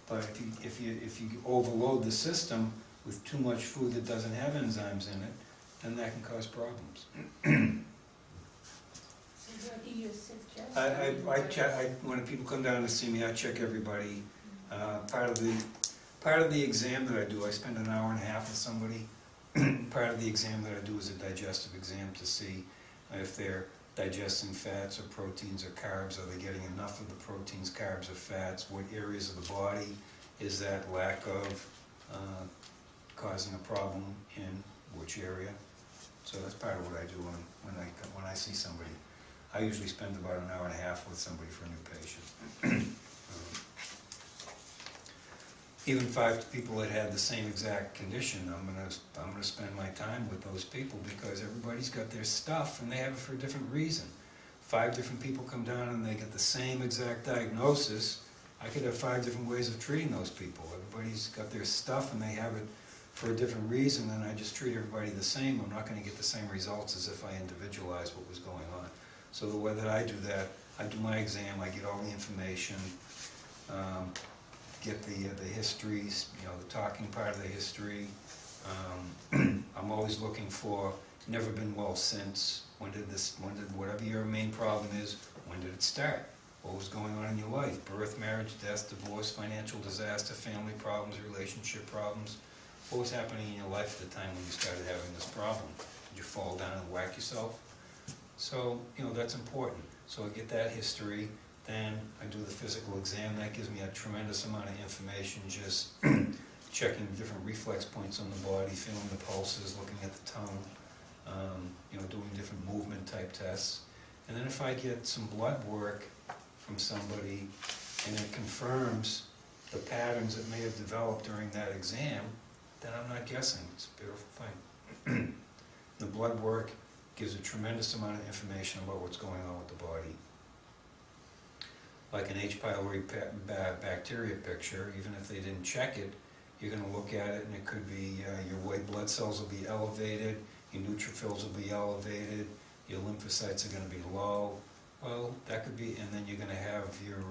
But if you overload the system with too much food that doesn't have enzymes in it, then that can cause problems. So what do you suggest? When people come down to see me, I check everybody. Part of the exam that I do, I spend an hour and a half with somebody. Part of the exam that I do is a digestive exam to see if they're digesting fats or proteins or carbs. Are they getting enough of the proteins, carbs, or fats? What areas of the body is that lack of causing a problem in which area? So that's part of what I do when I see somebody. I usually spend about an hour and a half with somebody for a new patient. Even 5 people that had the same exact condition, I'm gonna spend my time with those people because everybody's got their stuff and they have it for a different reason. 5 different people come down and they get the same exact diagnosis. I could have 5 different ways of treating those people. Everybody's got their stuff and they have it for a different reason, and I just treat everybody the same. I'm not gonna get the same results as if I individualize what was going on. So the way that I do that, I do my exam, I get all the information, get the histories, the talking part of the history. I'm always looking for, never been well since, whatever your main problem is, when did it start? What was going on in your life? Birth, marriage, death, divorce, financial disaster, family problems, relationship problems. What was happening in your life at the time when you started having this problem? Did you fall down and whack yourself? So, that's important. So I get that history. Then I do the physical exam. That gives me a tremendous amount of information, just checking different reflex points on the body, feeling the pulses, looking at the tongue, doing different movement type tests. And then if I get some blood work from somebody and it confirms the patterns that may have developed during that exam, then I'm not guessing. It's a beautiful thing. The blood work gives a tremendous amount of information about what's going on with the body. Like an H. pylori bacteria picture, even if they didn't check it, you're going to look at it and it could be your white blood cells will be elevated, your neutrophils will be elevated, your lymphocytes are going to be low. Well, that could be, and then you're going to have your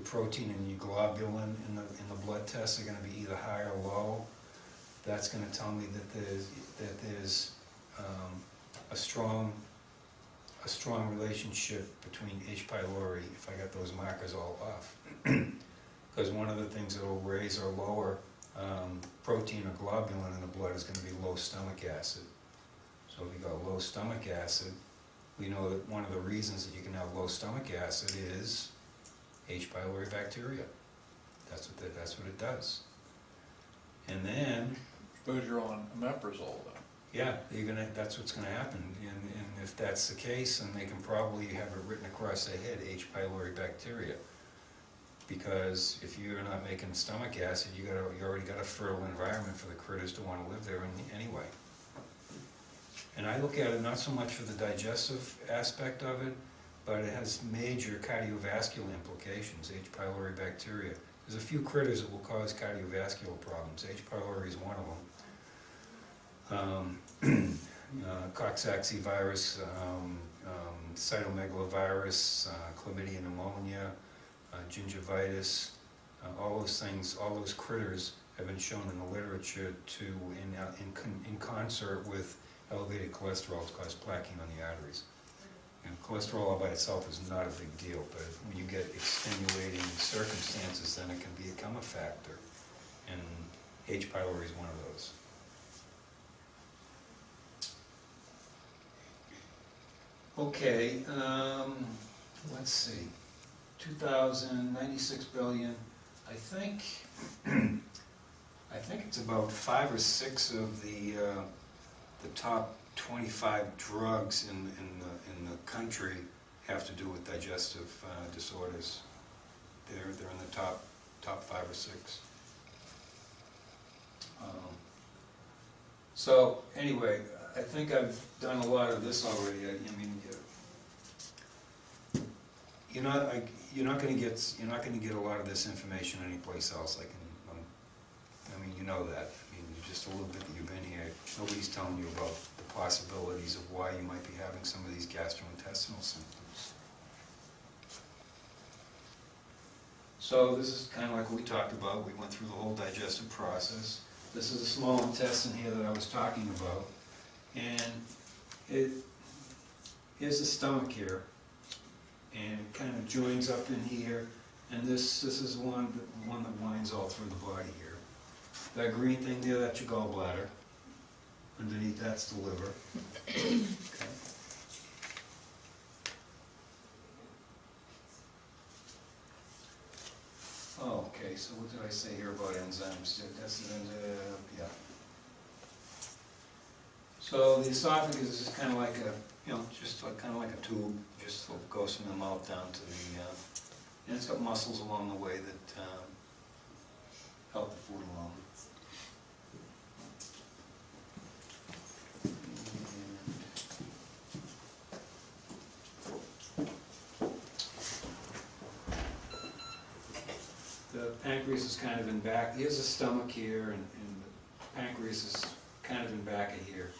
protein and your globulin in the blood tests are going to be either high or low. That's going to tell me that there's a strong relationship between H. pylori if I got those markers all off. Because one of the things that will raise or lower protein or globulin in the blood is going to be low stomach acid. So if you got low stomach acid, we know that one of the reasons that you can have low stomach acid is H. pylori bacteria. That's what it does. And then, Suppose you're on omeprazole then. yeah, that's what's gonna happen. And if that's the case, then they can probably have it written across their head, H. pylori bacteria. Because if you're not making stomach acid, you already got a fertile environment for the critters to want to live there anyway. And I look at it not so much for the digestive aspect of it, but it has major cardiovascular implications, H. pylori bacteria. There's a few critters that will cause cardiovascular problems. H. pylori is one of them. Coxsackie virus, cytomegalovirus, chlamydia pneumonia, gingivitis, all those things, all those critters have been shown in the literature to, in concert with elevated cholesterol, to cause plaquing on the arteries. And cholesterol all by itself is not a big deal, but when you get extenuating circumstances, then it can become a factor. And H. pylori is one of those. Okay, let's see. 96 billion. I think it's about 5 or 6 of the top 25 drugs in the country have to do with digestive disorders. They're in the top 5 or 6. So anyway, I think I've done a lot of this already. I mean, you're not going to get a lot of this information anyplace else. I mean, you know that. I mean, just a little bit that you've been here. Nobody's telling you about the possibilities of why you might be having some of these gastrointestinal symptoms. So this is kind of like what we talked about. We went through the whole digestive process. This is a small intestine here that I was talking about, and here's the stomach here, and it kind of joins up in here, and this is one that winds all through the body here. That green thing there, that's your gallbladder. Underneath that's the liver. Okay. Okay, so what did I say here about enzymes? Yeah. So the esophagus is kind of like kind of like a tube, just goes from the mouth down to the, and it's got muscles along the way that help the food along. The pancreas is kind of in back. Here's the stomach here, and the pancreas is kind of in back of here.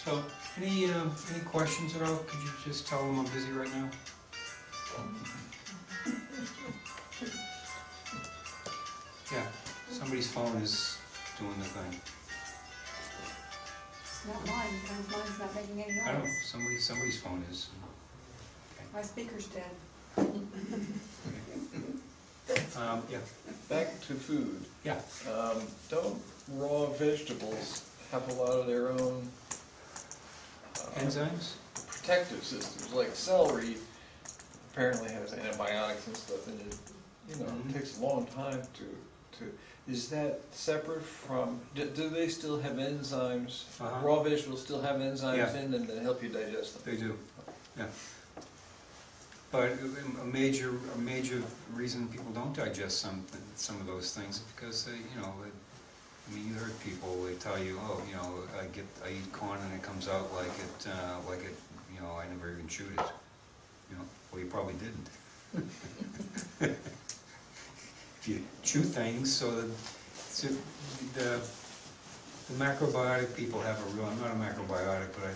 So, any questions at all? Could you just tell them I'm busy right now? Yeah, somebody's phone is doing the thing. It's not mine, because mine's not making any noise. I don't know, somebody's phone is. Okay. My speaker's dead. Yeah. Back to food. Yeah. Don't raw vegetables have a lot of their own Enzymes? protective systems? Like celery apparently has antibiotics and stuff in it. You know, Mhm. it takes a long time to. Is that separate from? Do they still have enzymes? Uh-huh. Raw vegetables still have enzymes Yeah. in them that help you digest them. They do, yeah. But a major reason people don't digest some of those things is because they, I mean, you heard people, they tell you, oh, I eat corn and it comes out like it, I never even chewed it. Well, you probably didn't. If you chew things, so the macrobiotic people have a real, I'm not a macrobiotic, but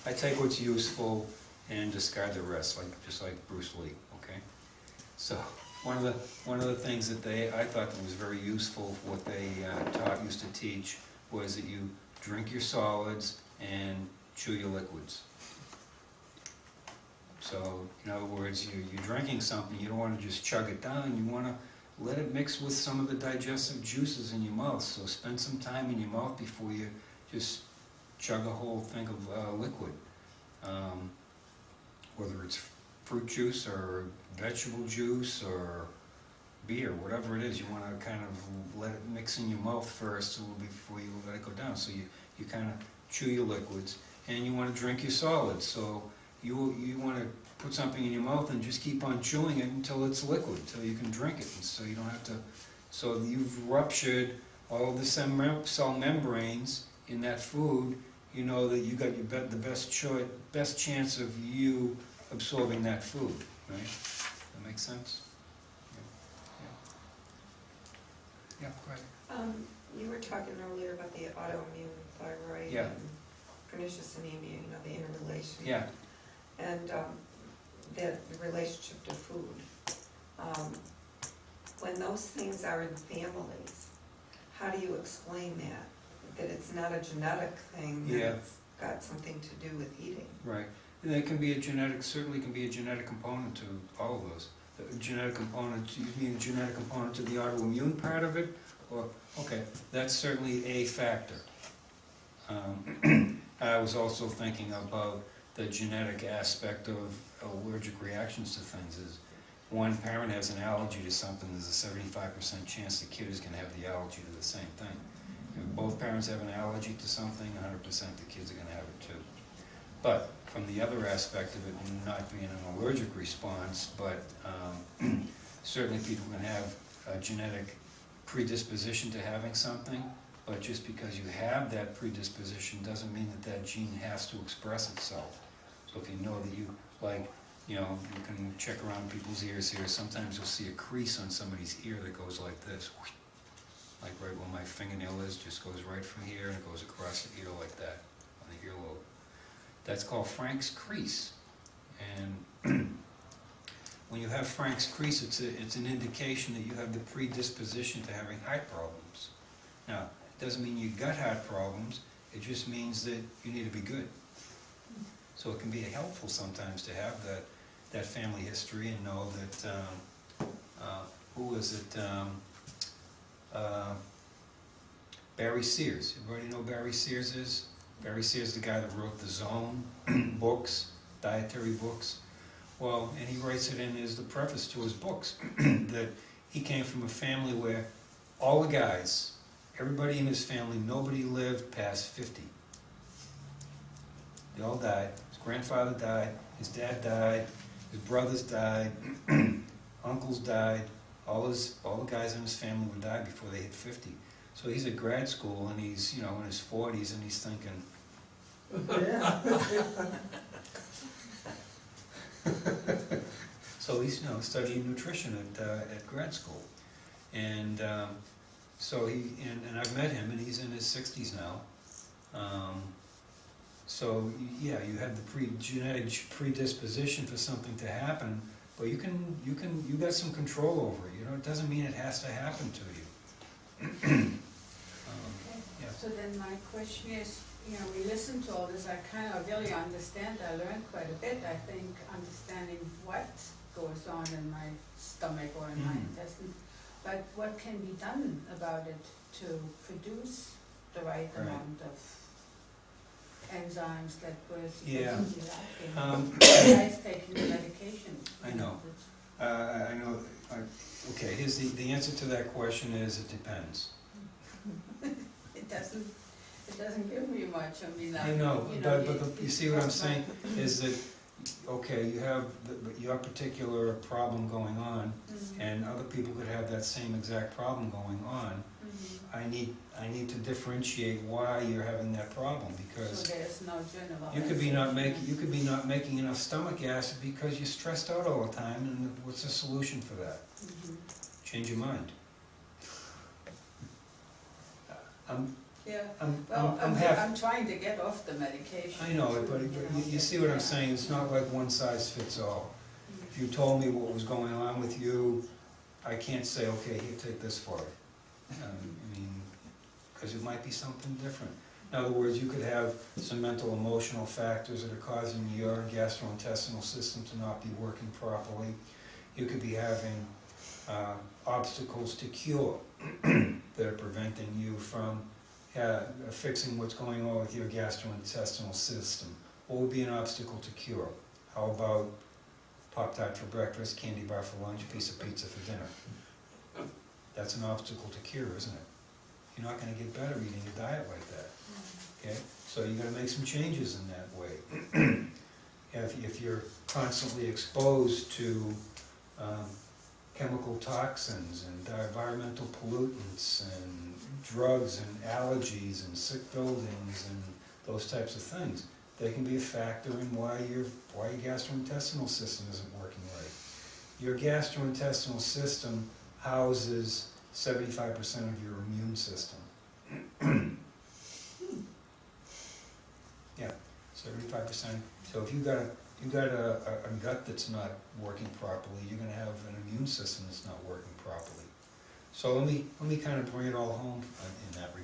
I take what's useful and discard the rest, just like Bruce Lee, okay? So one of the things that I thought that was very useful, what they used to teach, was that you drink your solids and chew your liquids. So, in other words, you're drinking something, you don't wanna just chug it down, you wanna let it mix with some of the digestive juices in your mouth. So spend some time in your mouth before you just chug a whole thing of liquid. Whether it's fruit juice or vegetable juice or beer, whatever it is, you wanna kind of let it mix in your mouth first before you let it go down. So you kind of chew your liquids, and you wanna drink your solids. So you wanna put something in your mouth and just keep on chewing it until it's liquid, until you can drink it. And so you don't have to, so you've ruptured all of the cell membranes in that food. You know that you got the best chance of you absorbing that food, right? That makes sense? Yeah, go ahead. You were talking earlier about the autoimmune thyroid Yeah. and pernicious anemia, you know, the interrelation. Yeah, And the relationship to food. When those things are in families, how do you explain that? That it's not a genetic thing, that Yeah. it's got something to do with eating? right. And there can be a genetic, certainly can be a genetic component to all of those. The genetic component, you mean a genetic component to the autoimmune part of it? Or, okay, that's certainly a factor. I was also thinking about the genetic aspect of allergic reactions to things. Is one parent has an allergy to something, there's a 75% chance the kid is going to have the allergy to the same thing. If both parents have an allergy to something, 100% the kids are going to have it too. But from the other aspect of it not being an allergic response, but certainly people can have a genetic predisposition to having something, but just because you have that predisposition doesn't mean that that gene has to express itself. So if you know that you, like, you know, you can check around people's ears here, sometimes you'll see a crease on somebody's ear that goes like this, like right where my fingernail is, just goes right from here and it goes across the ear like that, on the earlobe. That's called Frank's crease. And when you have Frank's crease, it's an indication that you have the predisposition to having heart problems. Now, it doesn't mean you got heart problems, it just means that you need to be good. So it can be helpful sometimes to have that family history and know that, who was it, Barry Sears. Everybody know who Barry Sears is? Barry Sears is the guy that wrote the Zone books, dietary books. Well, and he writes it in as the preface to his books, that he came from a family where all the guys, everybody in his family, nobody lived past 50. They all died. His grandfather died, his dad died, his brothers died, uncles died. All the guys in his family would die before they hit 50. So he's at grad school and he's, you know, in his 40s and he's thinking, so he's, you know, studying nutrition at grad school. And so and I've met him and he's in his 60s now. So yeah, you have the genetic predisposition for something to happen, but you got some control over it. You know, it doesn't mean it has to happen to you. Yeah. So then my question is, you know, we listen to all this, I kind of really understand, I learned quite a bit, I think, understanding what goes on in my stomach or in my intestines, but what can be done about it to produce the right amount of enzymes that we're supposed to be lacking, besides taking the medication? I know. I know. Okay, here's the answer to that question is it depends. It doesn't give me much. I mean, I know, but you see what I'm saying is that, okay, you have your particular problem going on, and other people could have that same exact problem going on. I need to differentiate why you're having that problem, because so there's no general. you could be not making enough stomach acid because you're stressed out all the time. And what's the solution for that? Change your mind. I'm trying to get off the medication. I know it, but you see what I'm saying? It's not like one size fits all. If you told me what was going on with you, I can't say, okay, here, take this for it. I mean, because it might be something different. In other words, you could have some mental emotional factors that are causing your gastrointestinal system to not be working properly. You could be having obstacles to cure that are preventing you from fixing what's going on with your gastrointestinal system. What would be an obstacle to cure? How about Pop-Tart for breakfast, candy bar for lunch, piece of pizza for dinner? That's an obstacle to cure, isn't it? You're not gonna get better eating a diet like that, okay? So you gotta make some changes in that way. If you're constantly exposed to chemical toxins and environmental pollutants and drugs and allergies and sick buildings and those types of things, they can be a factor in why your gastrointestinal system isn't working right. Your gastrointestinal system houses 75% of your immune system. Yeah, 75%. So if you got a gut that's not working properly, you're going to have an immune system that's not working properly. So let me kind of bring it all home in that regard.